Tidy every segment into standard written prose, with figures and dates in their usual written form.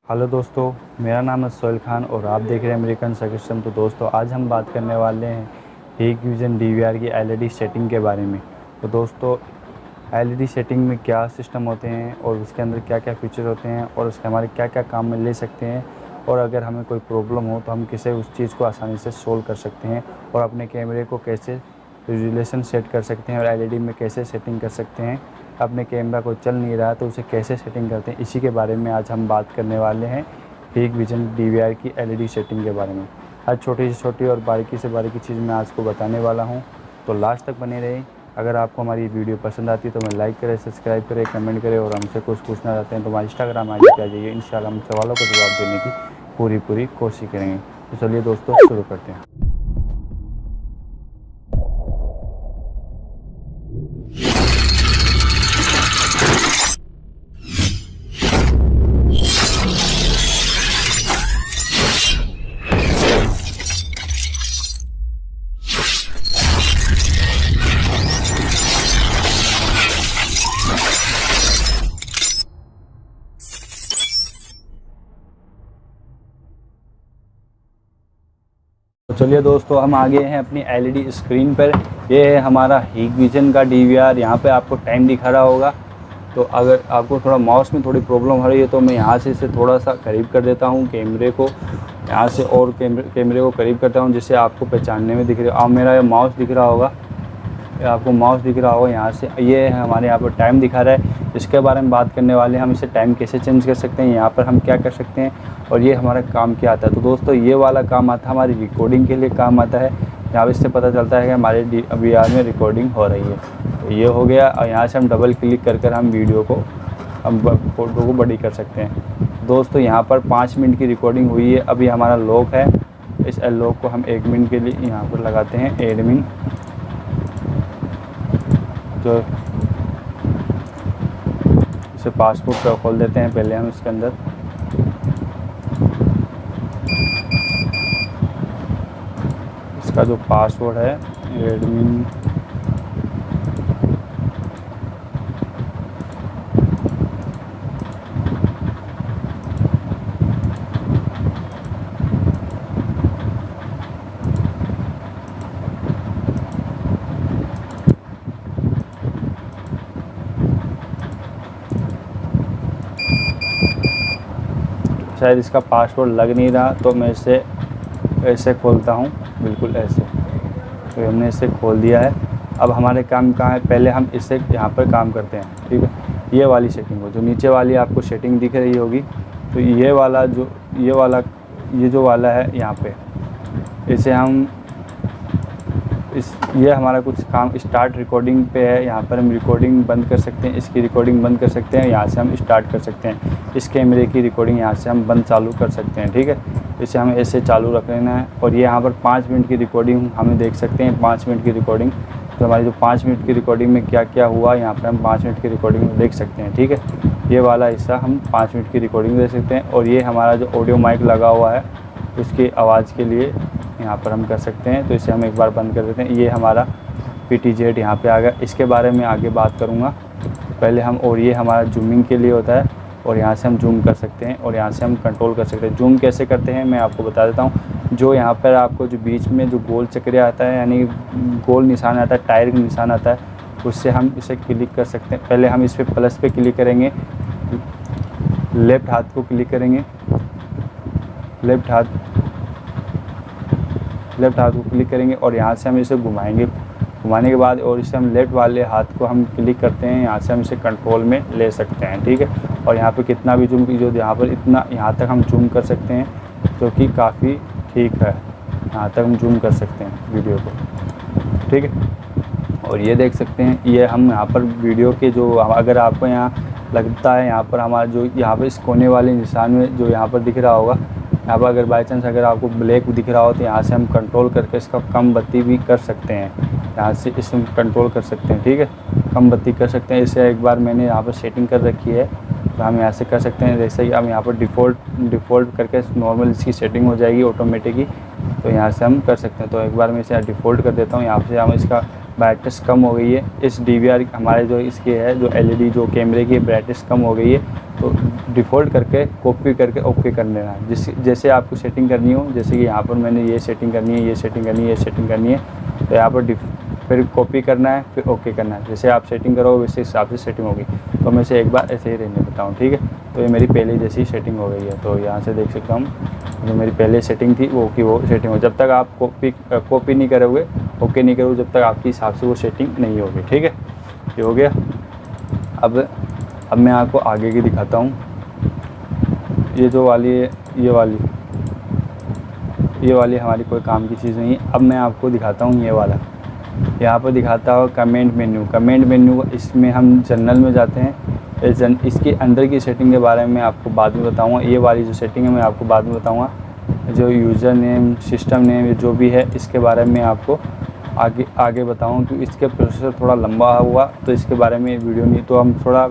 Hello दोस्तों, मेरा नाम है सोहेल खान और आप देख रहे हैं अमेरिकन सिस्टम। तो दोस्तों आज हम बात करने वाले हैं Hikvision DVR की एलईडी सेटिंग के बारे में। तो दोस्तों एलईडी सेटिंग में क्या सिस्टम होते हैं और उसके अंदर क्या क्या फीचर होते हैं और उसके हमारे क्या क्या काम में ले सकते हैं, और अगर हमें कोई प्रॉब्लम हो तो हम कैसे उस चीज़ को आसानी से सोल्व कर सकते हैं, और अपने कैमरे को कैसे रेजोल्यूशन सेट कर सकते हैं और एलईडी में कैसे सेटिंग कर सकते हैं। अपने कैमरा को चल नहीं रहा है तो उसे कैसे सेटिंग करते हैं, इसी के बारे में आज हम बात करने वाले हैं Hikvision DVR की एलईडी सेटिंग के बारे में। हर छोटी से छोटी और बारीकी से बारीकी चीज़ मैं आज को बताने वाला हूं, तो लास्ट तक बने रहें। अगर आपको हमारी वीडियो पसंद आती है तो मैं लाइक करें, सब्सक्राइब करें, कमेंट करें, और हमसे कुछ पूछना चाहते हैं तो हमारे इंस्टाग्राम आईडी पे आ जाइए। इंशाल्लाह हम सवालों का जवाब देने की पूरी कोशिश करेंगे। तो चलिए दोस्तों शुरू करते हैं। तो चलिए दोस्तों हम आ गए हैं अपनी एलईडी स्क्रीन पर। ये है हमारा Hikvision का DVR। यहाँ पे आपको टाइम दिखा रहा होगा। तो अगर आपको थोड़ा माउस में थोड़ी प्रॉब्लम हो रही है तो मैं यहाँ से इसे थोड़ा सा करीब कर देता हूँ कैमरे को, यहाँ से, और कैमरे को करीब करता हूँ जिससे आपको पहचानने में दिख रहा है। अब मेरा ये माउस दिख रहा होगा, आपको माउस दिख रहा होगा यहाँ से। ये हमारे यहाँ पर टाइम दिखा रहा है, इसके बारे में बात करने वाले हैं। हम इसे टाइम कैसे चेंज कर सकते हैं, यहाँ पर हम क्या कर सकते हैं, और ये हमारा काम क्या आता है। तो दोस्तों ये वाला काम आता है हमारी रिकॉर्डिंग के लिए काम आता है। यहाँ पर इससे पता चलता है कि हमारे DVR में रिकॉर्डिंग हो रही है। तो ये हो गया, और यहाँ से हम डबल क्लिक कर हम वीडियो को, हम फोटो को बड़ी कर सकते हैं। दोस्तों यहाँ पर 5 मिनट की रिकॉर्डिंग हुई है। अभी हमारा लॉक है, इस लॉक को हम 1 मिनट के लिए यहाँ पर लगाते हैं। एडमिन जो इसे पासपोर्ट का खोल देते हैं पहले हम इसके अंदर। इसका जो पासवर्ड है एडमिन, शायद इसका पासवर्ड लग नहीं रहा, तो मैं इसे ऐसे खोलता हूँ, बिल्कुल ऐसे। तो हमने इसे खोल दिया है। अब हमारे काम कहाँ है, पहले हम इससे यहाँ पर काम करते हैं, ठीक है। ये वाली सेटिंग हो, जो नीचे वाली आपको सेटिंग दिख रही होगी, तो ये जो वाला है यहाँ पे, इसे हम ये हमारा कुछ काम स्टार्ट रिकॉर्डिंग पे है। यहाँ पर हम रिकॉर्डिंग बंद कर सकते हैं, इसकी रिकॉर्डिंग बंद कर सकते हैं, यहाँ से हम स्टार्ट कर सकते हैं। इस कैमरे की रिकॉर्डिंग यहाँ से हम बंद चालू कर सकते हैं, ठीक है। इसे हमें ऐसे चालू रख लेना है। और ये यहाँ पर 5 मिनट की रिकॉर्डिंग हमें देख सकते हैं, 5 मिनट की रिकॉर्डिंग। तो हमारी जो 5 मिनट की रिकॉर्डिंग में क्या क्या हुआ, यहाँ पर हम 5 मिनट की रिकॉर्डिंग में देख सकते हैं, ठीक है। ये वाला हिस्सा हम 5 मिनट की रिकॉर्डिंग देख सकते हैं। और ये हमारा जो ऑडियो माइक लगा हुआ है उसकी आवाज़ के लिए यहाँ पर हम कर सकते हैं। तो इसे हम एक बार बंद कर देते हैं। ये हमारा PTZ यहाँ पे आ गया, इसके बारे में आगे बात करूँगा। पहले हम, और ये हमारा जूमिंग के लिए होता है, और यहाँ से हम जूम कर सकते हैं, और यहाँ से हम कंट्रोल कर सकते हैं। जूम कैसे करते हैं मैं आपको बता देता हूँ। जो यहाँ पर आपको जो बीच में जो गोल चक्र आता है, यानी गोल निशान आता है, टायर का निशान आता है, उससे हम इसे क्लिक कर सकते हैं। पहले हम इस पर प्लस पे क्लिक करेंगे, लेफ़्ट हाथ को क्लिक करेंगे, लेफ़्ट हाथ को क्लिक करेंगे, और यहाँ से हम इसे घुमाएंगे। घुमाने के बाद, और इसे हम लेफ़्ट वाले हाथ को हम क्लिक करते हैं, यहाँ से हम इसे कंट्रोल में ले सकते हैं, ठीक है। और यहाँ पे कितना भी जूम, जो यहाँ पर इतना, यहाँ तक हम जूम कर सकते हैं, जो कि काफ़ी ठीक है। यहाँ तक हम जूम कर सकते हैं वीडियो को, ठीक है। और ये देख सकते हैं, ये हम यहाँ पर वीडियो के जो, अगर आपको यहाँ लगता है, यहाँ पर हमारा जो यहाँ पर इस कोने वाले निशान में जो यहाँ पर दिख रहा होगा, यहाँ पर अगर बाई चांस अगर आपको ब्लैक दिख रहा हो तो यहाँ से हम कंट्रोल करके इसका कम बत्ती भी कर सकते हैं। यहाँ से इसे कंट्रोल कर सकते हैं, ठीक है, कम बत्ती कर सकते हैं। इसे एक बार मैंने यहाँ पर सेटिंग कर रखी है, तो हम यहाँ से कर सकते हैं। जैसे कि हम यहाँ पर डिफ़ॉल्ट करके नॉर्मल इसकी सेटिंग हो जाएगी ऑटोमेटिक ही, तो यहाँ से हम कर सकते हैं। तो एक बार मैं इसे डिफ़ॉल्ट कर देता हूँ। यहाँ से हम इसका ब्राइटनेस कम हो गई है, इस DVR हमारे जो इसके है जो LED जो कैमरे की ब्राइटनेस कम हो गई है, तो डिफ़ॉल्ट करके कॉपी करके ओके कर लेना है। जैसे आपको सेटिंग करनी हो, जैसे कि यहाँ पर मैंने ये सेटिंग करनी है, ये सेटिंग करनी है, ये सेटिंग करनी है, तो यहाँ पर फिर कॉपी करना है, फिर ओके करना है। जैसे आप सेटिंग करोगे वैसे हिसाब से सेटिंग होगी। तो मैं इसे एक बार ऐसे ही रहने देता हूँ, ठीक है। तो ये मेरी पहले जैसी सेटिंग हो गई है, तो यहाँ से देख सकता हूँ जो मेरी पहले सेटिंग थी वो की वो सेटिंग हो। जब तक आप कॉपी नहीं करोगे, ओके नहीं करोगे, जब तक आपके हिसाब से वो सेटिंग नहीं होगी, ठीक है। ये हो गया। अब मैं आपको आगे की दिखाता हूँ। ये जो वाली है, ये वाली हमारी कोई काम की चीज़ नहीं है। अब मैं आपको दिखाता हूँ ये वाला, यहाँ पर दिखाता हो कमेंट मेन्यू। इसमें हम जनरल में जाते हैं। इसके अंदर की सेटिंग के बारे में मैं आपको बाद में बताऊँगा। ये वाली जो सेटिंग है मैं आपको बाद में बताऊँगा। जो यूज़र नेम, सिस्टम नेम जो भी है, इसके बारे में आपको आगे बताऊँ, क्योंकि इसके प्रोसेसर थोड़ा लंबा हुआ तो इसके बारे में वीडियो नहीं। तो हम थोड़ा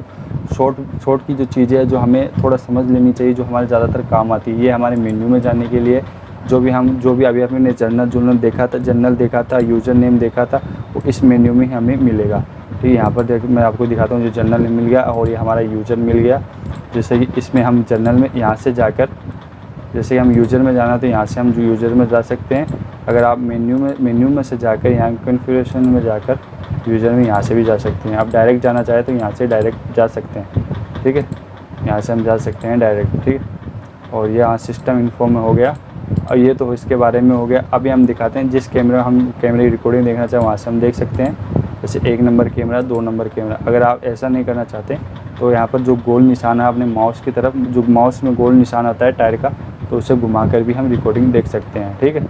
शॉर्ट की जो चीज़ें हैं जो हमें थोड़ा समझ लेनी चाहिए, जो हमारे ज़्यादातर काम आती है। ये हमारे मेन्यू में जाने के लिए जो भी अभी आपने जनरल देखा था, यूज़र नेम देखा था, वो इस मेन्यू में हमें मिलेगा। ठीक है, यहाँ पर मैं आपको दिखाता हूँ। जो जनरल नेम मिल गया और ये हमारा यूज़र मिल गया। जैसे कि इसमें हम जनरल में यहाँ से जाकर, जैसे हम यूज़र में जाना तो यहाँ से हम जो यूज़र में जा सकते हैं। अगर आप मेन्यू में से जाकर यहाँ कॉन्फ़िगरेशन में जाकर यूज़र में यहाँ से भी जा सकते हैं। आप डायरेक्ट जाना चाहें तो यहाँ से डायरेक्ट जा सकते हैं, ठीक है। यहाँ से हम जा सकते हैं डायरेक्ट, ठीक है। और ये यहाँ सिस्टम इन्फो में हो गया, और ये तो इसके बारे में हो गया। अभी हम दिखाते हैं जिस कैमरे की रिकॉर्डिंग देखना चाहें वहाँ से हम देख सकते हैं। जैसे 1 नंबर कैमरा, 2 नंबर कैमरा। अगर आप ऐसा नहीं करना चाहते तो यहाँ पर जो गोल निशान है अपने माउस की तरफ, जो माउस में गोल निशान आता है टायर का, तो उसे घुमाकर भी हम रिकॉर्डिंग देख सकते हैं, ठीक है।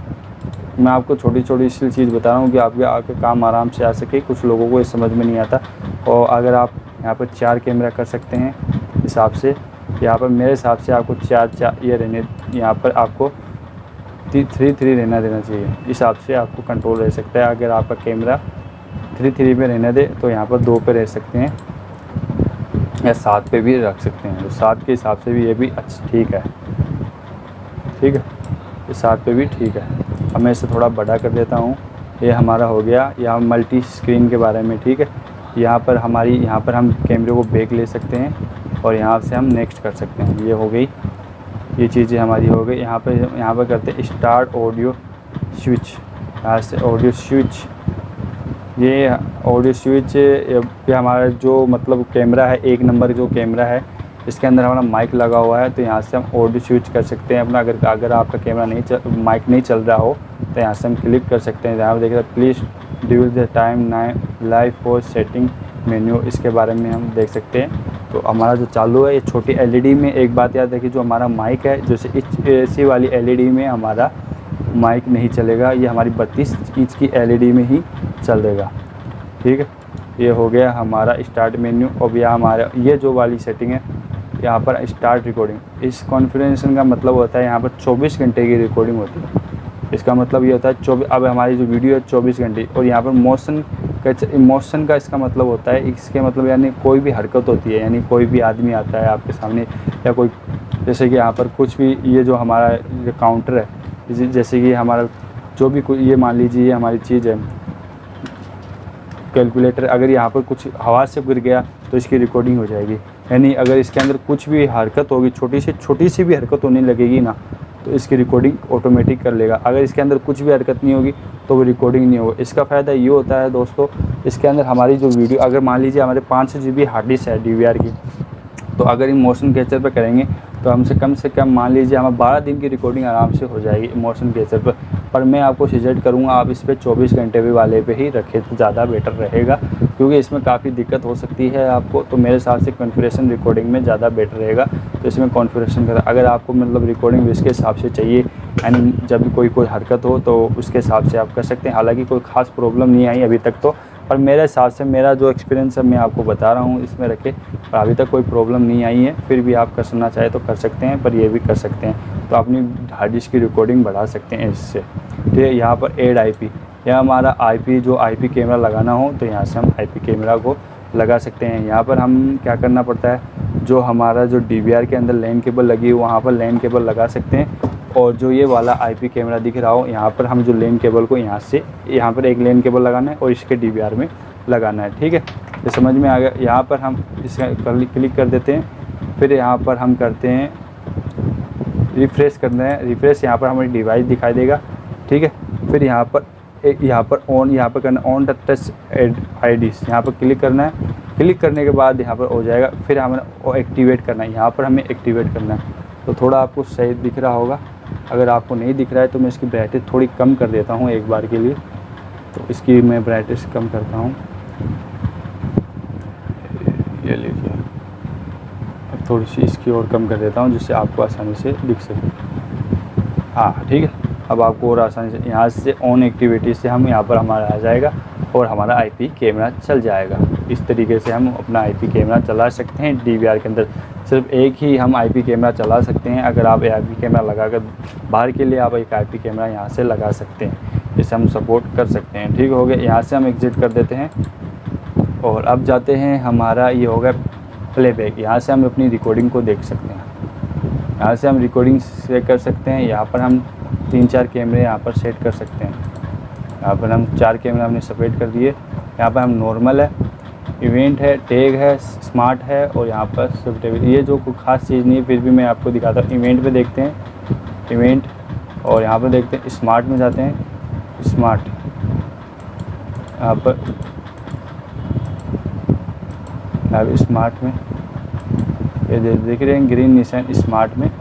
मैं आपको छोटी इसलिए चीज़ बता रहा हूँ कि आपके काम आराम से आ सके। कुछ लोगों को ये समझ में नहीं आता। और अगर आप यहाँ पर 4 कैमरा कर सकते हैं हिसाब से, यहाँ पर मेरे हिसाब से आपको 4 ये रहने, यहाँ पर आपको 3 रहना देना चाहिए। इस हिसाब से आपको कंट्रोल रह सकता है। अगर आपका कैमरा 3 पे रहने दे तो यहाँ पर 2 पे रह सकते हैं या 7 पे भी रख सकते हैं। तो 7 के हिसाब से भी ये भी अच्छा ठीक है, ठीक है। ये 7 पे भी ठीक है। अब मैं इसे थोड़ा बड़ा कर देता हूँ। ये हमारा हो गया यहाँ मल्टी स्क्रीन के बारे में, ठीक है। यहाँ पर हम कैमरे को बैक ले सकते हैं और यहाँ से हम नेक्स्ट कर सकते हैं। ये हो गई, ये चीज़ें हमारी हो गई। यहाँ पर करते हैं स्टार्ट ऑडियो स्विच। यहाँ से ऑडियो स्विच, ये ऑडियो स्विच ये हमारा जो मतलब कैमरा है, 1 नंबर जो कैमरा है, इसके अंदर हमारा माइक लगा हुआ है। तो यहाँ से हम ऑडियो स्विच कर सकते हैं अपना। अगर आपका कैमरा माइक नहीं चल रहा हो तो यहाँ से हम क्लिक कर सकते हैं। यहाँ पर देख रहे हैं please due the time live for setting menu, इसके बारे में हम देख सकते हैं। तो हमारा जो चालू है ये छोटी LED में, एक बात याद रखिए, जो हमारा माइक है, जैसे ऐसी वाली LED में हमारा माइक नहीं चलेगा। ये हमारी 32 इंच की LED में ही चलेगा, ठीक है। ये हो गया हमारा स्टार्ट मेन्यू। और यह हमारा ये जो वाली सेटिंग है, यहाँ पर स्टार्ट रिकॉर्डिंग, इस कॉन्फ़िगरेशन का मतलब होता है यहाँ पर 24 घंटे की रिकॉर्डिंग होती है। इसका मतलब ये होता है 24, अब हमारी जो वीडियो है 24 घंटे। और यहाँ पर मोशन का इसका मतलब होता है, इसके मतलब यानी कोई भी हरकत होती है, यानी कोई भी आदमी आता है आपके सामने, या कोई, जैसे कि यहाँ पर कुछ भी, ये जो हमारा जो काउंटर है, जैसे कि हमारा जो भी कोई, ये मान लीजिए ये हमारी चीज़ है कैलकुलेटर, अगर यहाँ पर कुछ हवा से गिर गया तो इसकी रिकॉर्डिंग हो जाएगी। यानी अगर इसके अंदर कुछ भी हरकत होगी, छोटी सी भी हरकत होने लगेगी ना, तो इसकी रिकॉर्डिंग ऑटोमेटिक कर लेगा। अगर इसके अंदर कुछ भी हरकत नहीं होगी तो वो रिकॉर्डिंग नहीं होगी। इसका फ़ायदा ये होता है दोस्तों, इसके अंदर हमारी जो वीडियो, अगर मान लीजिए हमारे 500 GB हार्ड डिस्क है DVR की, तो अगर हम मोशन कैप्चर पर करेंगे तो हमसे कम से कम मान लीजिए हमें 12 दिन की रिकॉर्डिंग आराम से हो जाएगी मोशन कैप्चर पर मैं आपको सजेस्ट करूँगा आप इस पर 24 घंटे वाले पे ही रखें तो ज़्यादा बेटर रहेगा, क्योंकि इसमें काफ़ी दिक्कत हो सकती है आपको। तो मेरे हिसाब से कॉन्फ़िगरेशन रिकॉर्डिंग में ज़्यादा बेटर रहेगा। तो इसमें कॉन्फ़िगरेशन करें, अगर आपको मतलब रिकॉर्डिंग इसके हिसाब से चाहिए, यानी जब भी कोई हरकत हो तो उसके हिसाब से आप कर सकते हैं। हालाँकि कोई ख़ास प्रॉब्लम नहीं आई अभी तक तो, पर मेरे हिसाब से मेरा जो एक्सपीरियंस है मैं आपको बता रहा हूँ इसमें रखे, पर अभी तक कोई प्रॉब्लम नहीं आई है। फिर भी आप करना चाहे तो कर सकते हैं, पर ये भी कर सकते हैं तो अपनी हार्ड डिस्क की रिकॉर्डिंग बढ़ा सकते हैं इससे, ठीक है। यहाँ पर ऐड IP, यह हमारा IP कैमरा लगाना हो तो यहाँ से हम IP कैमरा को लगा सकते हैं। यहाँ पर हम क्या करना पड़ता है, जो हमारा जो DVR के अंदर लैन केबल लगी है वहाँ पर लैन केबल लगा सकते हैं। और जो ये वाला आईपी कैमरा दिख रहा हो, यहाँ पर हम जो लेन केबल को यहाँ से यहाँ पर एक लेन केबल लगाना है और इसके डीवीआर में लगाना है। ठीक है, ये समझ में आ गया। यहाँ पर हम इसका क्लिक कर देते हैं, फिर यहाँ पर हम करते हैं रिफ़्रेश करना है। रिफ़्रेश यहाँ पर हमारी डिवाइस दिखाई देगा। ठीक है, फिर यहाँ पर यहाँ पर करना ऑन टच आईडी, यहाँ पर क्लिक करना है। क्लिक करने के बाद यहाँ पर हो जाएगा, फिर हमें वो एक्टिवेट करना है। यहाँ पर हमें एक्टिवेट करना है। तो थोड़ा आपको सही दिख रहा होगा, अगर आपको नहीं दिख रहा है तो मैं इसकी ब्राइटनेस थोड़ी कम कर देता हूँ एक बार के लिए। तो इसकी मैं ब्राइटनेस कम करता हूँ, ये लीजिए। अब थोड़ी सी इसकी और कम कर देता हूँ जिससे आपको आसानी से दिख सके। हाँ ठीक है, अब आपको और आसानी से यहाँ से ऑन एक्टिविटी से हम यहाँ पर हमारा आ जाएगा और हमारा आईपी कैमरा चल जाएगा। इस तरीके से हम अपना आईपी कैमरा चला सकते हैं डीवीआर के अंदर। सिर्फ एक ही हम आईपी कैमरा चला सकते हैं। अगर आप आईपी कैमरा लगाकर बाहर के लिए आप एक आईपी कैमरा यहाँ से लगा सकते हैं, इसे हम सपोर्ट कर सकते हैं। ठीक हो गया, यहाँ से हम एग्जिट कर देते हैं और अब जाते हैं, हमारा ये हो गया प्लेबैक। यहाँ से हम अपनी रिकॉर्डिंग को देख सकते हैं। यहाँ से हम रिकॉर्डिंग से कर सकते हैं। यहाँ पर हम 3-4 कैमरे यहाँ पर सेट कर सकते हैं। यहाँ पर हम 4 कैमरा हमने सेपरेट कर दिए। यहाँ पर हम नॉर्मल है, इवेंट है, टैग है, स्मार्ट है और यहाँ पर स्विफ्ट है। ये जो कोई ख़ास चीज़ नहीं है, फिर भी मैं आपको दिखाता हूँ। इवेंट पे देखते हैं, इवेंट, और यहाँ पर देखते हैं स्मार्ट में जाते हैं। स्मार्ट यहाँ पर स्मार्ट में ये देख रहे हैं ग्रीन निशान स्मार्ट में।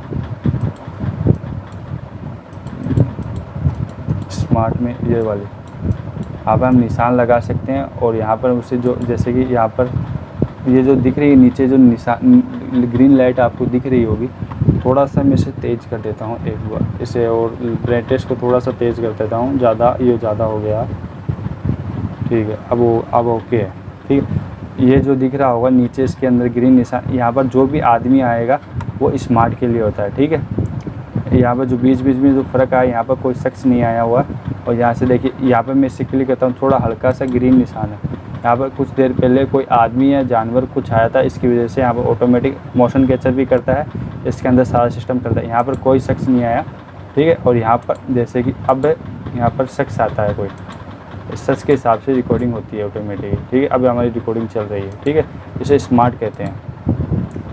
स्मार्ट में ये वाले यहाँ पर हम निशान लगा सकते हैं और यहाँ पर उसे जो जैसे कि यहाँ पर ये जो दिख रही है नीचे जो निशान ग्रीन लाइट आपको दिख रही होगी, थोड़ा सा मैं इसे तेज़ कर देता हूँ एक बार इसे, और ब्राइटनेस को थोड़ा सा तेज़ कर देता हूँ। ज़्यादा ये ज़्यादा हो गया, ठीक है। अब ओके है, ठीक है। ये जो दिख रहा होगा नीचे इसके अंदर ग्रीन निशान, यहाँ पर जो भी आदमी आएगा वो स्मार्ट के लिए होता है। ठीक है, यहाँ पर जो बीच में जो फ़र्क आया, यहाँ पर कोई शख्स नहीं आया हुआ। और यहाँ से देखिए, यहाँ पर मैं इसे क्लिक करता हूँ, थोड़ा हल्का सा ग्रीन निशान है। यहाँ पर कुछ देर पहले कोई आदमी या जानवर कुछ आया था, इसकी वजह से यहाँ पर ऑटोमेटिक मोशन कैप्चर भी करता है, इसके अंदर सारा सिस्टम करता है। यहाँ पर कोई शख्स नहीं आया, ठीक है। और यहाँ पर जैसे कि अब यहाँ पर शख्स आता है कोई, इस शख्स के हिसाब से रिकॉर्डिंग होती है ऑटोमेटिक, ठीक है। अब हमारी रिकॉर्डिंग चल रही है, ठीक है। इसे स्मार्ट कहते हैं।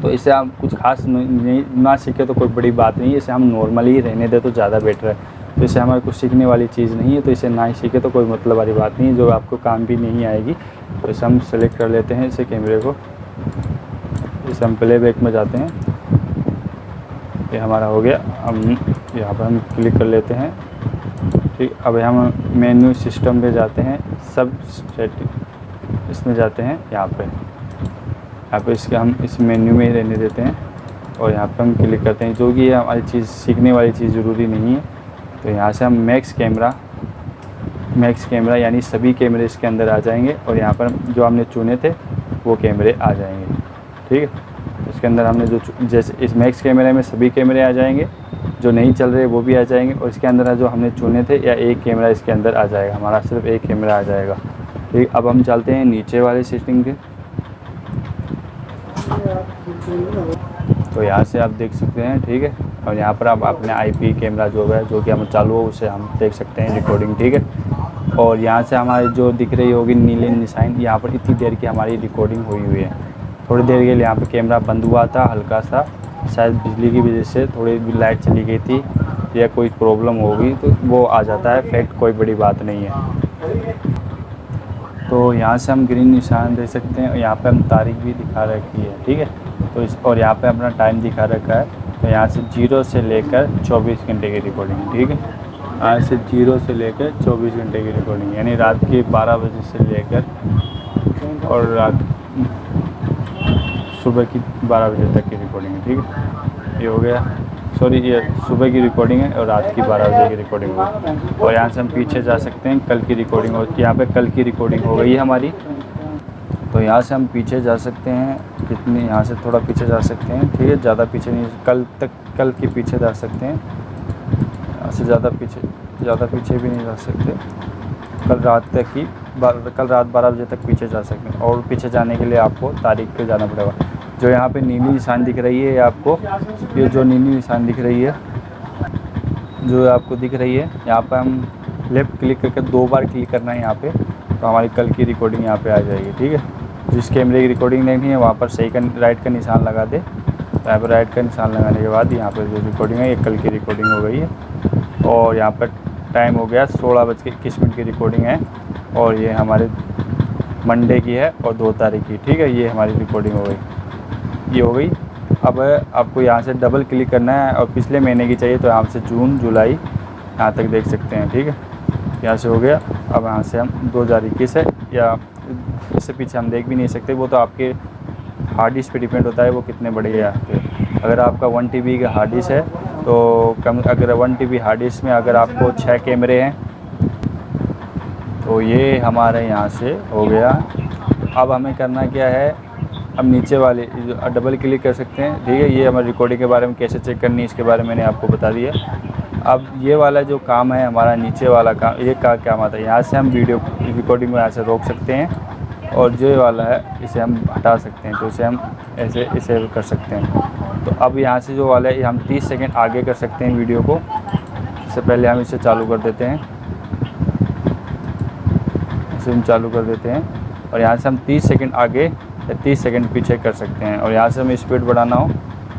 तो इसे हम कुछ खास नहीं ना सीखे तो कोई बड़ी बात नहीं है, इसे हम नॉर्मली ही रहने दें तो ज़्यादा बेटर है। तो इसे हमारे कुछ सीखने वाली चीज़ नहीं है, तो इसे ना ही सीखे तो कोई मतलब वाली बात नहीं है, जो आपको काम भी नहीं आएगी। तो इसे हम सेलेक्ट कर लेते हैं, इसे कैमरे को, इसे हम प्लेबैक में जाते हैं। ये हमारा हो गया। हम यहाँ पर हम क्लिक कर लेते हैं, ठीक। अब हम मेन्यू सिस्टम पे जाते हैं, सब सेटिंग इसमें जाते हैं। यहाँ पे इसके हम इस मेन्यू में ही रहने देते हैं और यहाँ पे हम क्लिक करते हैं, जो कि ये हमारी चीज़ सीखने वाली चीज़ ज़रूरी नहीं है। तो यहाँ से हम मैक्स कैमरा यानी सभी कैमरे इसके अंदर आ जाएंगे और यहाँ पर जो हमने चुने थे वो कैमरे आ जाएंगे, ठीक है। इसके अंदर हमने जो जैसे इस मैक्स कैमरे में सभी कैमरे आ जाएंगे, जो नहीं चल रहे वो भी आ जाएंगे। और इसके अंदर जो हमने चुने थे या एक कैमरा इसके अंदर आ जाएगा, हमारा सिर्फ एक कैमरा आ जाएगा, ठीक। अब हम चलते हैं नीचे वाले सेटिंग पे। तो यहाँ से आप देख सकते हैं, ठीक है। और यहाँ पर आप अपने आईपी कैमरा जो है जो कि हम चालू हो उसे हम देख सकते हैं रिकॉर्डिंग, ठीक है। और यहाँ से हमारी जो दिख रही होगी नीले निशान, यहाँ पर इतनी देर की हमारी रिकॉर्डिंग हुई है। थोड़ी देर के लिए यहाँ पर कैमरा बंद हुआ था, हल्का सा शायद बिजली की वजह से थोड़ी लाइट चली गई थी या कोई प्रॉब्लम होगी तो वो आ जाता है, फैक्ट कोई बड़ी बात नहीं है। तो यहाँ से हम ग्रीन निशान दे सकते हैं और यहाँ पे हम तारीख भी दिखा रखी है, ठीक है। तो और यहाँ पे अपना टाइम दिखा रखा है। तो यहाँ से 0 से लेकर 24 घंटे की रिकॉर्डिंग, ठीक है। यहाँ से 0 से लेकर 24 घंटे की रिकॉर्डिंग, यानी रात के 12 बजे से लेकर और रात सुबह की 12 बजे तक की रिकॉर्डिंग है, ठीक है। ये हो गया, सॉरी ये सुबह की रिकॉर्डिंग है और रात की 12 बजे की रिकॉर्डिंग हो। और यहाँ से हम पीछे जा सकते हैं, कल की रिकॉर्डिंग हो, यहाँ पे कल की रिकॉर्डिंग हो गई है हमारी। तो यहाँ से हम पीछे जा सकते हैं, कितनी यहाँ से थोड़ा पीछे जा सकते हैं, ठीक है। ज़्यादा पीछे नहीं, कल के पीछे जा सकते हैं। यहाँ से ज़्यादा पीछे भी नहीं जा सकते। कल रात 12 बजे तक पीछे जा सकते हैं। और पीछे जाने के लिए आपको तारीख पे जाना पड़ेगा। जो यहाँ पे नीली निशान दिख रही है आपको, ये जो नीली निशान दिख रही है जो आपको दिख रही है, यहाँ पर हम लेफ़्ट क्लिक करके 2 बार क्लिक करना है यहाँ पे, तो हमारी कल की रिकॉर्डिंग यहाँ पे आ जाएगी। ठीक है, जिस कैमरे की रिकॉर्डिंग देखनी है वहाँ पर सही का राइट का निशान लगा दे। तो यहाँ पर राइट का निशान लगाने के बाद यहाँ पर जो रिकॉर्डिंग है ये कल की रिकॉर्डिंग हो गई है। और यहाँ पर टाइम हो गया 16:21 की रिकॉर्डिंग है, और ये हमारे मंडे की है और 2 तारीख की। ठीक है, ये हमारी रिकॉर्डिंग हो गई, ये हो गई। अब आपको यहाँ से डबल क्लिक करना है, और पिछले महीने की चाहिए तो यहाँ से जून जुलाई यहाँ तक देख सकते हैं। ठीक है, यहाँ से हो गया। अब यहाँ से हम 2021 है, या इससे पीछे हम देख भी नहीं सकते, वो तो आपके हार्ड डिस्क पे डिपेंड होता है वो कितने बड़े हैं आपके। अगर आपका 1 TB का हार्ड डिस्क है तो कम, अगर 1 TB हार्ड डिस्क में अगर आपको 6 कैमरे हैं तो ये हमारे यहाँ से हो गया। अब हमें करना क्या है, अब नीचे वाले डबल क्लिक कर सकते हैं। ठीक है, ये हमारी रिकॉर्डिंग के बारे में कैसे चेक करनी है इसके बारे में मैंने आपको बता दिया। अब ये वाला जो काम है हमारा नीचे वाला काम, ये क्या काम आता है, यहाँ से हम वीडियो रिकॉर्डिंग को यहाँ से रोक सकते हैं, और जो ये वाला है इसे हम हटा सकते हैं, तो इसे हम ऐसे इसे कर सकते हैं। तो अब यहाँ से जो वाला है हम 30 सेकंड आगे कर सकते हैं वीडियो को। इससे पहले हम इसे चालू कर देते हैं, इसे हम चालू कर देते हैं, और यहाँ से हम 30 सेकंड आगे या 30 सेकंड पीछे कर सकते हैं। और यहाँ से हम स्पीड बढ़ाना हो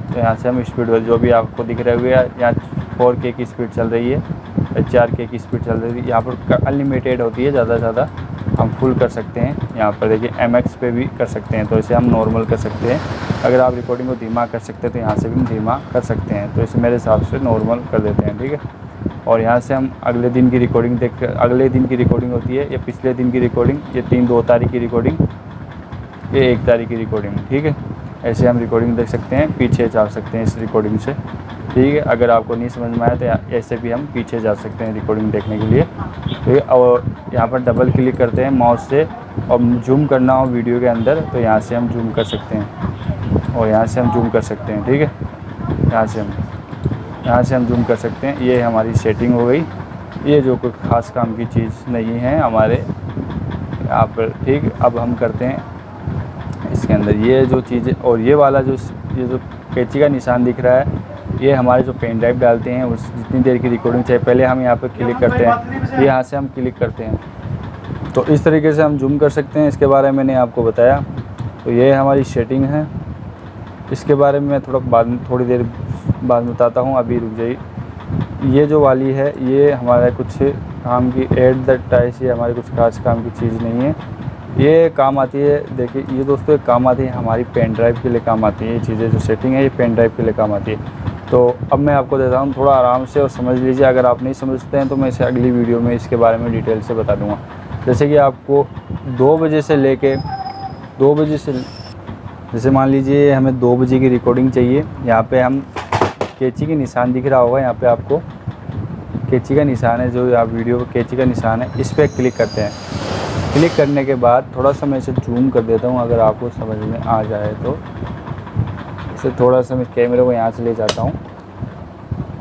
तो यहाँ से हम स्पीड, जो भी आपको दिख रहे हुए यहाँ 4K की स्पीड चल रही है, 4K की स्पीड चल रही है। यहाँ पर अनलिमिटेड होती है, ज़्यादा से ज़्यादा हम फुल कर सकते हैं। यहाँ पर देखिए MX पे भी कर सकते हैं, तो इसे हम नॉर्मल कर सकते हैं। अगर आप रिकॉर्डिंग को धीमा कर सकते हैं तो यहाँ से भी हम धीमा कर सकते हैं, तो इसे मेरे हिसाब से नॉर्मल कर देते हैं। ठीक है, और यहाँ से हम अगले दिन की रिकॉर्डिंग देख कर, अगले दिन की रिकॉर्डिंग होती है, ये पिछले दिन की रिकॉर्डिंग, ये 2 तारीख की रिकॉर्डिंग, ये 1 तारीख की रिकॉर्डिंग। ठीक है, ऐसे हम रिकॉर्डिंग देख सकते हैं, पीछे जा सकते हैं इस रिकॉर्डिंग से। ठीक है, अगर आपको नहीं समझ में आया तो ऐसे भी हम पीछे जा सकते हैं रिकॉर्डिंग देखने के लिए। ठीक है, और यहाँ पर डबल क्लिक करते हैं माउस से, और जूम करना हो वीडियो के अंदर तो यहाँ से हम जूम कर सकते हैं, और यहाँ से हम जूम कर सकते हैं। ठीक है, यहाँ से हम जूम कर सकते हैं। ये हमारी सेटिंग हो गई, ये जो कोई ख़ास काम की चीज़ नहीं है हमारे यहाँ पर। ठीक, अब हम करते हैं इसके अंदर ये जो चीज़ें, और ये वाला जो कैंची का निशान दिख रहा है, ये हमारे जो पेन ड्राइव डालते हैं उस जितनी देर की रिकॉर्डिंग चाहिए, पहले हम यहाँ पर क्लिक करते हैं, यहाँ से हम क्लिक करते हैं, तो इस तरीके से हम जूम कर सकते हैं। इसके बारे में मैंने आपको बताया, तो ये हमारी सेटिंग है। इसके बारे में मैं थोड़ी देर बाद बताता हूँ, अभी रुक जाइए। ये जो वाली है ये हमारा कुछ काम की एट द टाइस, ये हमारी कुछ खास काम की चीज़ नहीं है, ये काम आती है। देखिए ये दोस्तों एक काम आती है हमारी पेन ड्राइव के लिए काम आती है, ये चीज़ें जो सेटिंग है ये पेन ड्राइव के लिए काम आती है। तो अब मैं आपको देता हूँ, थोड़ा आराम से और समझ लीजिए। अगर आप नहीं समझते हैं तो मैं इसे अगली वीडियो में इसके बारे में डिटेल से बता दूँगा। जैसे कि आपको 2 बजे से लेके 2 बजे से, जैसे मान लीजिए हमें 2 बजे की रिकॉर्डिंग चाहिए। यहाँ पे हम कैंची का निशान दिख रहा होगा, यहाँ पे आपको कैंची का निशान है, जो आप वीडियो पर कैंची का निशान है, इस पर क्लिक करते हैं। क्लिक करने के बाद थोड़ा सा मैं इसे जूम कर देता हूँ, अगर आपको समझ में आ जाए तो। इसे थोड़ा सा मैं कैमरे को यहाँ से ले जाता हूँ।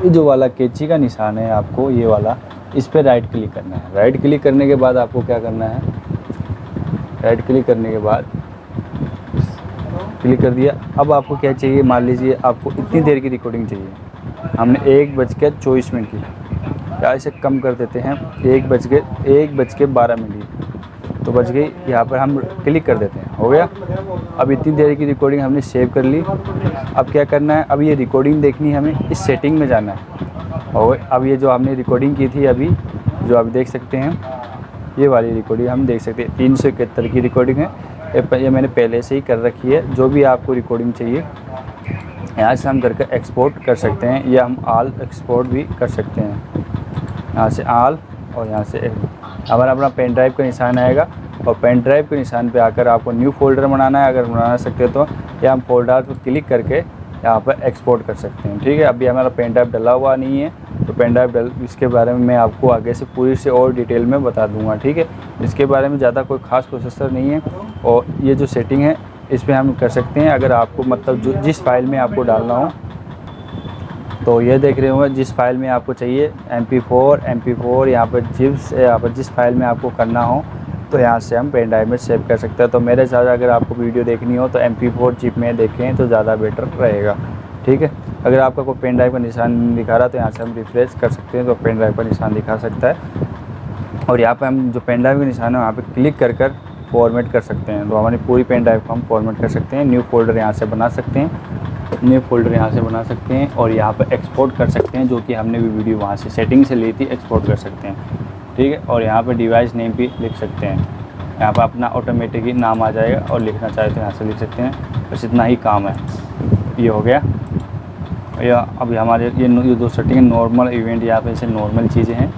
ये जो वाला कैंची का निशान है आपको, ये वाला, इस पर राइट क्लिक करना है। राइट क्लिक करने के बाद आपको क्या करना है, राइट क्लिक करने के बाद क्लिक कर दिया। अब आपको क्या चाहिए, मान लीजिए आपको इतनी देर की रिकॉर्डिंग चाहिए, हमने 1:24 की, या इसे कम कर देते हैं 1:12 तो बच गई। यहाँ पर हम क्लिक कर देते हैं, हो गया। अब इतनी देर की रिकॉर्डिंग हमने सेव कर ली। अब क्या करना है, अब ये रिकॉर्डिंग देखनी है, हमें इस सेटिंग में जाना है। और अब ये जो हमने रिकॉर्डिंग की थी अभी, जो आप देख सकते हैं, ये वाली रिकॉर्डिंग हम देख सकते हैं 371 की रिकॉर्डिंग है। ये मैंने पहले से ही कर रखी है। जो भी आपको रिकॉर्डिंग चाहिए यहाँ से हम करके एक्सपोर्ट कर सकते हैं, या हम ऑल एक्सपोर्ट भी कर सकते हैं। यहाँ से ऑल, और यहाँ से हमारा अपना पेन ड्राइव का निशान आएगा, और पेन ड्राइव के निशान पे आकर आपको न्यू फोल्डर बनाना है, अगर बना सकते हो तो, या हम फोल्डर पर क्लिक करके यहाँ पर एक्सपोर्ट कर सकते हैं। ठीक है, अभी हमारा पेन ड्राइव डला हुआ नहीं है, तो पेन ड्राइव इसके बारे में मैं आपको आगे से पूरी से और डिटेल में बता दूंगा। ठीक है, इसके बारे में ज़्यादा कोई ख़ास प्रोसेसर नहीं है, और ये जो सेटिंग है इस पर हम कर सकते हैं। अगर आपको मतलब जो जिस फाइल में आपको डालना हो, तो ये देख रहे होंगे जिस फाइल में आपको चाहिए MP4 यहाँ पर जिप्स, यहाँ पर जिस फाइल में आपको करना हो तो यहाँ से हम पेन ड्राइव में सेव कर सकते हैं। तो मेरे साथ अगर आपको वीडियो देखनी हो तो MP4 जिप में देखें तो ज़्यादा बेटर रहेगा। ठीक है, अगर आपका कोई पेन ड्राइव का निशान दिखा रहा है तो यहाँ से हम रिफ्रेश कर सकते हैं, तो पेन ड्राइव का निशान दिखा सकता है। और यहाँ पे हम जो पेन ड्राइव का निशान है वहाँ पे क्लिक कर कर फॉर्मेट कर सकते हैं, तो हमारी पूरी पेन ड्राइव को हम फॉर्मेट कर सकते हैं। न्यू फोल्डर यहाँ से बना सकते हैं, न्यू फोल्डर यहाँ से बना सकते हैं और यहाँ पर एक्सपोर्ट कर सकते हैं, जो कि हमने भी वीडियो वहाँ से सेटिंग से ली थी, एक्सपोर्ट कर सकते हैं, ठीक है। और यहाँ पर डिवाइस नेम भी लिख सकते हैं, यहाँ पर अपना ऑटोमेटिकली नाम आ जाएगा और लिखना चाहे तो यहाँ से लिख सकते हैं। बस इतना ही काम है, ये हो गया। या अभी हमारे ये दो सेटिंग नॉर्मल इवेंट, यहाँ पे ऐसे नॉर्मल चीज़ें हैं,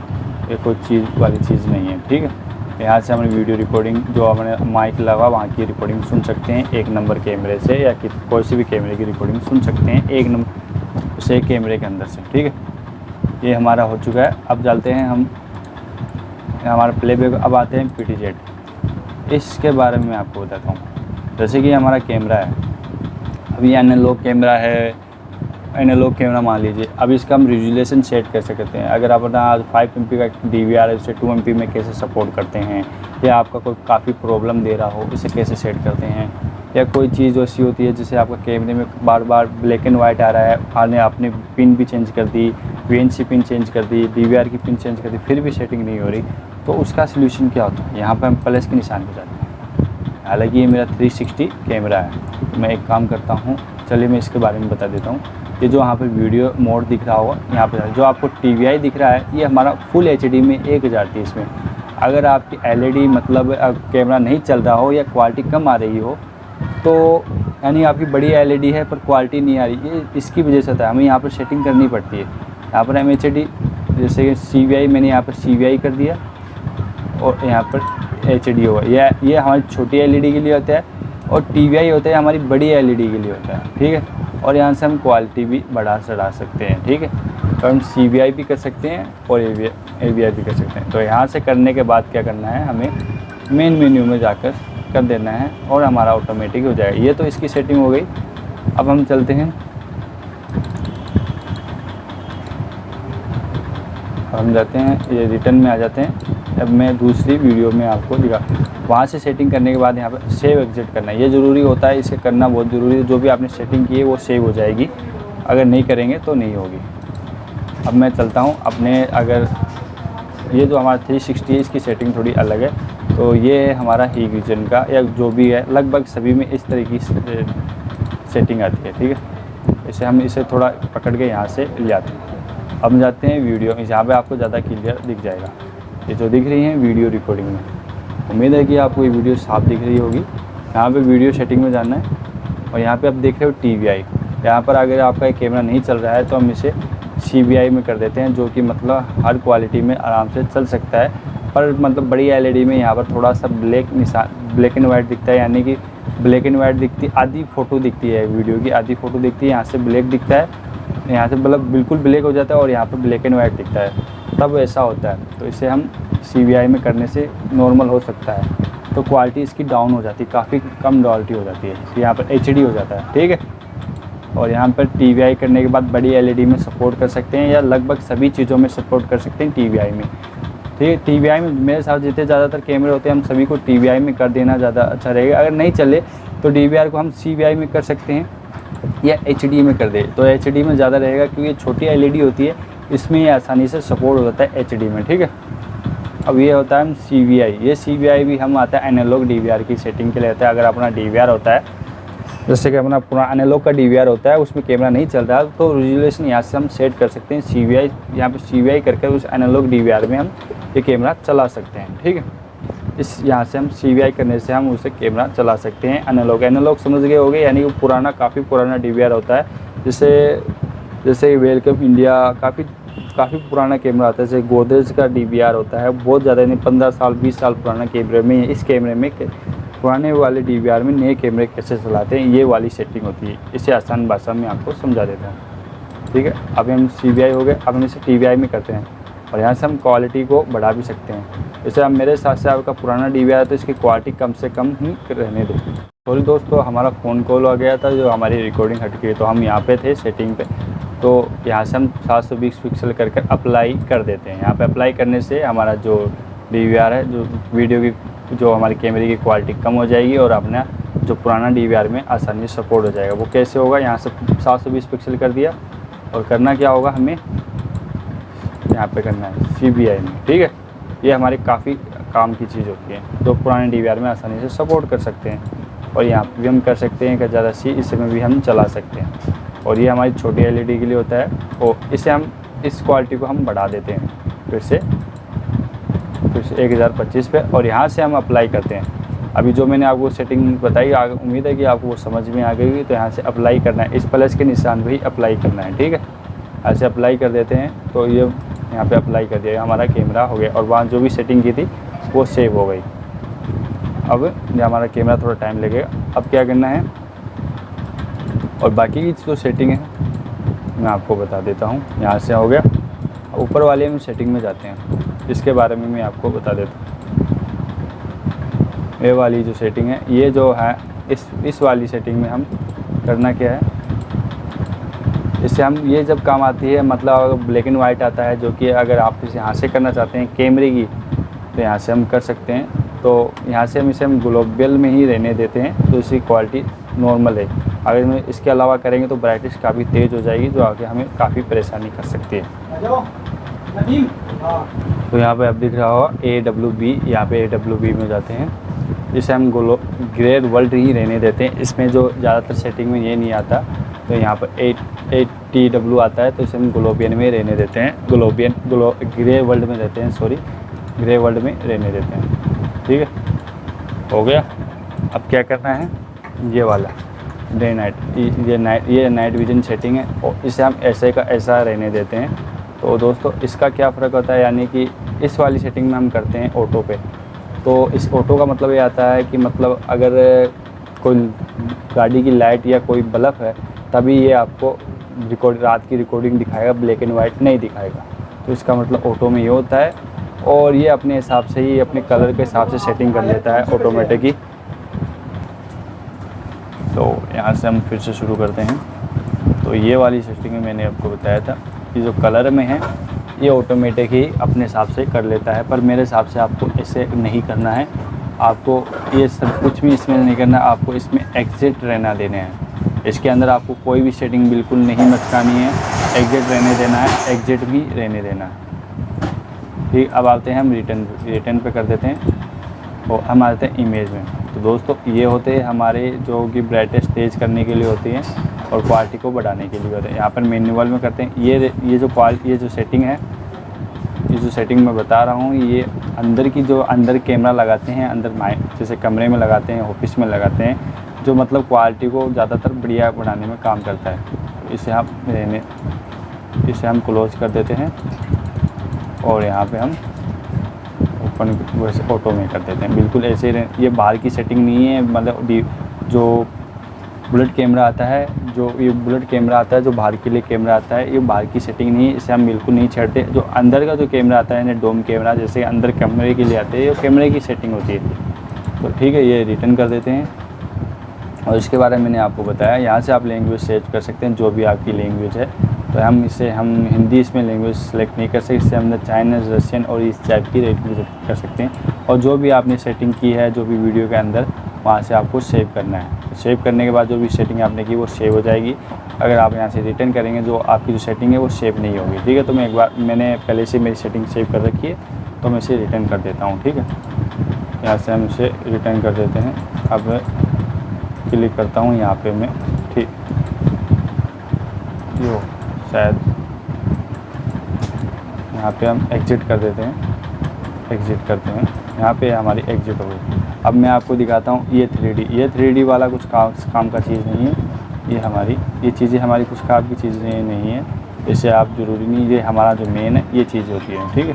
ये कोई चीज़ वाली चीज़ नहीं है, ठीक है। यहाँ से हमारी वीडियो रिकॉर्डिंग जो हमने माइक लगा वहाँ की रिकॉर्डिंग सुन सकते हैं 1 नंबर कैमरे से, या कोई से भी कैमरे की रिकॉर्डिंग सुन सकते हैं 1 नंबर से कैमरे के अंदर से, ठीक है। ये हमारा हो चुका है। अब चलते हैं हम हमारा प्लेबैक। अब आते हैं PTZ, इसके बारे में मैं आपको बताता हूँ। जैसे कि हमारा कैमरा है, अभी एनालॉग कैमरा है, एनालॉग कैमरा मान लीजिए। अब इसका हम रेजोल्यूशन सेट कर सकते हैं। अगर आप अपना 5 MP का DVR है उसे 2 MP में कैसे सपोर्ट करते हैं, या आपका कोई काफ़ी प्रॉब्लम दे रहा हो इसे कैसे सेट करते हैं, या कोई चीज़ ऐसी होती है जिसे आपका कैमरे में बार बार ब्लैक एंड वाइट आ रहा है, आपने पिन भी चेंज कर दी, VNC पिन चेंज कर दी, DVR की पिन चेंज कर दी, फिर भी सेटिंग नहीं हो रही, तो उसका सोल्यूशन क्या होता है। यहाँ पर हम प्लस के निशान पे जाते हैं। हालांकि ये मेरा 360 कैमरा है, मैं एक काम करता हूँ, चलिए मैं इसके बारे में बता देता हूँ। ये जो यहाँ पर वीडियो मोड दिख रहा होगा, यहाँ पर जो आपको TVI दिख रहा है, ये हमारा फुल HD में 1080 में। अगर आपकी LED मतलब कैमरा नहीं चल रहा हो या क्वालिटी कम आ रही हो, तो यानी आपकी बड़ी LED है पर क्वालिटी नहीं आ रही, ये इसकी वजह से था। हमें यहाँ पर सेटिंग करनी पड़ती है। यहाँ पर MHD जैसे कि CVI, मैंने यहाँ पर CVI कर दिया और यहाँ पर HD होगा। ये हमारी छोटी LED के लिए होता है और TVI होता है हमारी बड़ी LED के लिए होता है, ठीक है। और यहाँ से हम क्वालिटी भी बढ़ा चढ़ा सकते हैं, ठीक है। तो हम CVI भी कर सकते हैं और AVI भी कर सकते हैं। तो यहाँ से करने के बाद क्या करना है, हमें मेन मेन्यू में जाकर कर देना है और हमारा ऑटोमेटिक हो जाएगा। ये तो इसकी सेटिंग हो गई। अब हम चलते हैं, हम जाते हैं ये रिटर्न में आ जाते हैं। अब मैं दूसरी वीडियो में आपको दिखा, वहाँ से सेटिंग करने के बाद यहाँ पर सेव एग्जिट करना है, ये ज़रूरी होता है, इसे करना बहुत ज़रूरी है। जो भी आपने सेटिंग की है वो सेव हो जाएगी, अगर नहीं करेंगे तो नहीं होगी। अब मैं चलता हूँ अपने, अगर ये जो हमारा 360 है इसकी सेटिंग थोड़ी अलग है, तो ये है हमारा हीविजन का या जो भी है, लगभग सभी में इस तरह की सेटिंग आती है, ठीक है। हम इसे थोड़ा पकड़ के यहाँ से ले आते हैं। अब हम जाते हैं वीडियो, यहाँ पे आपको ज़्यादा क्लियर दिख जाएगा। ये जो दिख रही है वीडियो रिकॉर्डिंग में, उम्मीद है कि आपको ये वीडियो साफ दिख रही होगी। यहाँ पे वीडियो सेटिंग में जाना है और यहाँ पे आप देख रहे हो TVI। यहाँ पर अगर आपका एक कैमरा नहीं चल रहा है तो हम इसे CVI में कर देते हैं, जो कि मतलब हर क्वालिटी में आराम से चल सकता है। पर मतलब बड़ी LED में यहाँ पर थोड़ा सा ब्लैक एंड वाइट दिखता है, यानी कि ब्लैक एंड वाइट दिखती, आधी फ़ोटो दिखती है, वीडियो की आधी फ़ोटो दिखती है। यहाँ से ब्लैक दिखता है, यहाँ से मतलब बिल्कुल ब्लैक हो जाता है और यहाँ पर ब्लैक एंड वाइट दिखता है, तब ऐसा होता है। तो इसे हम CVI में करने से नॉर्मल हो सकता है, तो क्वालिटी इसकी डाउन हो जाती है, काफ़ी कम क्वालिटी हो जाती है। यहाँ पर HD हो जाता है, ठीक है। और यहाँ पर TVI करने के बाद बड़ी LED में सपोर्ट कर सकते हैं, या लगभग सभी चीज़ों में सपोर्ट कर सकते हैं TVI में, ठीक है। TVI में मेरे साथ जितने ज़्यादातर कैमरे होते हैं हम सभी को TVI में कर देना ज़्यादा अच्छा रहेगा। अगर नहीं चले तो DVR को हम CVI में कर सकते हैं या HD में कर दे, तो HD में ज़्यादा रहेगा, क्योंकि छोटी LED होती है, इसमें ये आसानी से सपोर्ट हो जाता है HD में, ठीक है। अब ये होता है हम CVI, ये CVI भी हम आता है एनालॉग DVR की सेटिंग के लिए आता है। अगर अपना DVR होता है, जैसे कि अपना पूरा एनालॉग का DVR होता है, उसमें कैमरा नहीं चल रहा, तो रेजोल्यूशन यहाँ से हम सेट कर सकते हैं CVI। यहाँ पे CVI करके उस एनालॉग DVR में हम ये कैमरा चला सकते हैं, ठीक है। इस यहाँ से हम CVI करने से हम उसे कैमरा चला सकते हैं। एनालॉग समझ गए होंगे, यानी वो पुराना, काफ़ी पुराना DVR होता है, जैसे वेलकम इंडिया, काफ़ी पुराना कैमरा आता है। जैसे गोदरेज का DVR होता है, बहुत ज़्यादा नहीं, 15 साल 20 साल पुराना कैमरे में, इस कैमरे में पुराने वाले DVR में नए कैमरे कैसे चलाते हैं, ये वाली सेटिंग होती है। इसे आसान भाषा में आपको समझा देता हूँ, ठीक है। अब हम CVI हो गए, अब हम इसे TVI में करते हैं और यहाँ से हम क्वालिटी को बढ़ा भी सकते हैं। जैसे अब मेरे साथ से आपका पुराना DVR है तो इसकी क्वालिटी कम से कम ही रहने दें। सॉरी दोस्तों, हमारा फ़ोन कॉल आ गया था, जो हमारी रिकॉर्डिंग हट गई, तो हम यहाँ पे थे सेटिंग पे, तो यहाँ से हम 720 पिक्सल कर अप्लाई कर देते हैं। यहाँ पे अप्लाई करने से हमारा जो DVR है, जो वीडियो की, जो हमारे कैमरे की क्वालिटी कम हो जाएगी और अपना जो पुराना DVR में आसानी से सपोर्ट हो जाएगा। वो कैसे होगा, यहाँ से 720 पिक्सल कर दिया और करना क्या होगा, हमें यहाँ पे करना है CBI में, ठीक है। ये हमारी काफ़ी काम की चीज़ होती है, जो पुराने DVR में आसानी से सपोर्ट कर सकते हैं। और यहाँ पे भी हम कर सकते हैं कि ज़्यादा सी इसमें भी हम चला सकते हैं। और ये हमारी छोटी LED के लिए होता है, और इसे हम इस क्वालिटी को हम बढ़ा देते हैं फिर से 1025 पे, और यहाँ से हम अप्लाई करते हैं। अभी जो मैंने आपको सेटिंग बताई, उम्मीद है कि आपको वो समझ में आ गई। तो यहाँ से अप्लाई करना है, इस प्लस के निशान पे ही अप्लाई करना है, ठीक है। ऐसे अप्लाई कर देते हैं, तो ये यहाँ पे अप्लाई कर दिया, हमारा कैमरा हो गया, और वहाँ जो भी सेटिंग की थी वो सेव हो गई। अब ये हमारा कैमरा थोड़ा टाइम लगेगा। अब क्या करना है, और बाकी की जो सेटिंग है मैं आपको बता देता हूँ। यहाँ से हो गया, ऊपर वाले में सेटिंग में जाते हैं, इसके बारे में मैं आपको बता देता हूँ। ये वाली जो सेटिंग है, ये जो है इस वाली सेटिंग में हम करना क्या है, इससे हम ये जब काम आती है, मतलब ब्लैक एंड वाइट आता है, जो कि अगर आप इसे यहाँ से करना चाहते हैं कैमरे की, तो यहाँ से हम कर सकते हैं। तो यहाँ से हम इसे ग्लोबल में ही रहने देते हैं, तो इसकी क्वालिटी नॉर्मल है। अगर हम इसके अलावा करेंगे तो ब्राइटनेस काफ़ी तेज़ हो जाएगी, जो आगे हमें काफ़ी परेशानी कर सकती है। तो यहाँ पे आप दिख रहा होगा AWB, यहाँ पे AWB में जाते हैं, इसे हम ग्रे वर्ल्ड ही रहने देते हैं। इसमें जो ज़्यादातर सेटिंग में ये नहीं आता, तो यहाँ पर ATW आता है, तो इसे हम ग्लोबियन में रहने देते हैं, ग्रे वर्ल्ड में रहते हैं, सॉरी ग्रे वर्ल्ड में रहने देते हैं, ठीक है। हो गया। अब क्या करना है, ये वाला डे नाइट, ये नाइट विजन सेटिंग है, और इसे हम ऐसे का ऐसा रहने देते हैं। तो दोस्तों इसका क्या फ़र्क होता है, यानी कि इस वाली सेटिंग में हम करते हैं ऑटो पे। तो इस ऑटो का मतलब ये आता है कि मतलब अगर कोई गाड़ी की लाइट या कोई बल्ब है, तभी ये आपको रात की रिकॉर्डिंग दिखाएगा, ब्लैक एंड वाइट नहीं दिखाएगा। तो इसका मतलब ऑटो में ये होता है, और ये अपने हिसाब से ही अपने कलर के हिसाब से सेटिंग कर लेता है ऑटोमेटिक ही। तो यहाँ से हम फिर से शुरू करते हैं। तो ये वाली सेटिंग में मैंने आपको बताया था कि जो कलर में है ये ऑटोमेटिक ही अपने हिसाब से कर लेता है, पर मेरे हिसाब से आपको ऐसे नहीं करना है। आपको ये सब कुछ भी इसमें नहीं करना, आपको इसमें एग्जिट रहना देने हैं। इसके अंदर आपको कोई भी सेटिंग बिल्कुल नहीं मचकानी है, एग्जिट रहने देना है, एग्जिट भी रहने देना है, ठीक। अब आते हैं हम रिटर्न पे कर देते हैं, और हम आते हैं इमेज में। तो दोस्तों ये होते हैं हमारे जो कि ब्राइटनेस तेज़ करने के लिए होती है, और क्वालिटी को बढ़ाने के लिए होते हैं। यहाँ पर मैनुअल में करते हैं। ये जो सेटिंग है, ये जो सेटिंग मैं बता रहा हूँ, ये अंदर कैमरा लगाते हैं, जैसे कमरे में लगाते हैं, ऑफिस में लगाते हैं, जो मतलब क्वालिटी को ज़्यादातर बढ़िया बढ़ाने में काम करता है। इसे हम क्लोज कर देते हैं, और यहाँ पे हम ओपन वैसे ऑटो में कर देते हैं, बिल्कुल ऐसे ही। ये बाहर की सेटिंग नहीं है, मतलब जो बुलेट कैमरा आता है, जो बाहर के लिए कैमरा आता है, ये बाहर की सेटिंग नहीं है, इसे हम बिल्कुल नहीं छेड़ते। जो अंदर का जो कैमरा आता है, डोम कैमरा, जैसे अंदर कैमरे के लिए आते हैं, ये कैमरे की सेटिंग होती है। तो ठीक है, ये रिटर्न कर देते हैं। और इसके बारे में मैंने आपको बताया। यहाँ से आप लैंग्वेज सेलेक्ट कर सकते हैं, जो भी आपकी लैंग्वेज है। तो हम हिंदी इसमें लैंग्वेज सेलेक्ट नहीं कर सकते, इससे हम चाइनीज़, रशियन और इस टाइप की लैंग्वेज कर सकते हैं। और जो भी आपने सेटिंग की है, जो भी वीडियो के अंदर, वहाँ से आपको सेव करना है। सेव करने के बाद जो भी सेटिंग आपने की वो सेव हो जाएगी। अगर आप यहाँ से रिटर्न करेंगे, जो आपकी जो सेटिंग है वो सेव नहीं होगी, ठीक है। तो मैंने पहले से मेरी सेटिंग सेव कर रखी है, तो मैं इसे रिटर्न कर देता हूँ, ठीक है। यहाँ से हम इसे रिटर्न कर देते हैं। अब क्लिक करता हूँ यहाँ पे मैं, ठीक, यो शायद यहाँ पे हम एग्जिट कर देते हैं, एग्जिट करते हैं। यहाँ पे हमारी एग्जिट हो गई। अब मैं आपको दिखाता हूँ ये 3D वाला कुछ काम का चीज़ नहीं है। ये चीज़ें हमारी कुछ काम की चीज़ें नहीं है, इससे आप ज़रूरी नहीं, ये हमारा जो मेन है ये चीज़ होती है, ठीक है।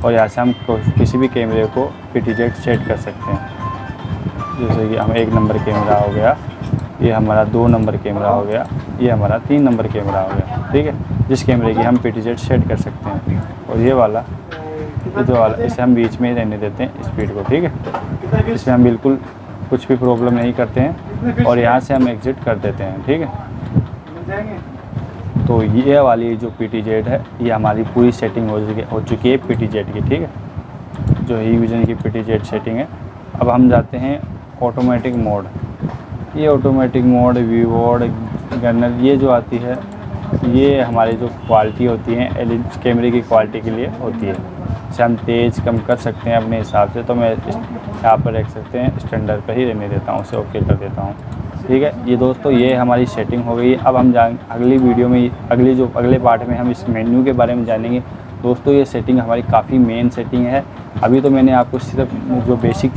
और यहाँ से हम किसी भी कैमरे को PTZ सेट कर सकते हैं। जैसे कि हम 1 नंबर कैमरा हो गया, ये हमारा 2 नंबर कैमरा हो गया, ये हमारा 3 नंबर कैमरा हो गया, ठीक है। जिस कैमरे की हम PTZ सेट कर सकते हैं। और ये वाला इसे हम बीच में ही रहने देते हैं स्पीड को, ठीक है। इसमें हम बिल्कुल कुछ भी प्रॉब्लम नहीं करते हैं। और यहाँ से हम एग्जिट कर देते हैं, ठीक है। तो ये वाली जो PTZ है, ये हमारी पूरी सेटिंग हो चुकी है PTZ की, ठीक है, जो ही विजन की PTZ सेटिंग है। अब हम जाते हैं ऑटोमेटिक मोड। ये automatic mode, view mode, gunner, ये जो आती है ये हमारी जो क्वालिटी होती है LED कैमरे की क्वालिटी के लिए होती है। इसे हम तेज़ कम कर सकते हैं अपने हिसाब से, तो मैं यहाँ पर रख सकते हैं स्टैंडर्ड पर ही रहने देता हूँ, उसे ओके कर देता हूँ। ठीक है, ये दोस्तों ये हमारी सेटिंग हो गई। अब हम अगली वीडियो में अगले पार्ट में हम इस मेन्यू के बारे में जानेंगे। दोस्तों ये सेटिंग हमारी काफ़ी मेन सेटिंग है। अभी तो मैंने आपको सिर्फ जो बेसिक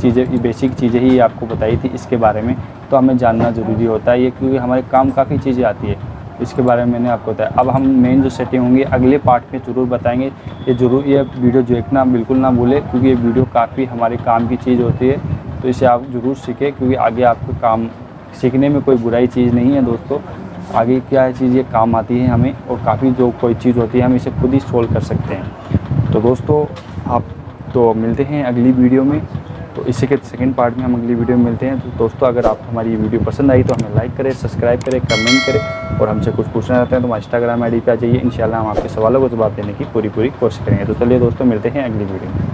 चीज़ें ही आपको बताई थी इसके बारे में, तो हमें जानना ज़रूरी होता है ये, क्योंकि हमारे काम काफ़ी चीज़ें आती है, इसके बारे में मैंने आपको बताया। अब हम मेन जो सेटिंग होंगी अगले पार्ट में ज़रूर बताएंगे। ये वीडियो देखना बिल्कुल ना भूलें, क्योंकि ये वीडियो काफ़ी हमारे काम की चीज़ होती है, तो इसे आप ज़रूर सीखें, क्योंकि आगे आपको काम सीखने में कोई बुराई चीज़ नहीं है दोस्तों। आगे क्या है चीज़, ये काम आती है हमें, और काफ़ी जो कोई चीज़ होती है हम इसे खुद ही सोल्व कर सकते हैं। तो दोस्तों आप तो मिलते हैं अगली वीडियो में, तो इसी के सेकंड पार्ट में हम अगली वीडियो में मिलते हैं। तो दोस्तों अगर आपको हमारी वीडियो पसंद आई तो हमें लाइक करें, सब्सक्राइब करें, कमेंट करें, और हमसे कुछ पूछना चाहते हैं तो हमारे इंस्टाग्राम ID पे आ जाइए। इंशाल्लाह हम आपके सवालों को जवाब देने की पूरी कोशिश करेंगे। तो चलिए दोस्तों मिलते हैं अगली वीडियो में।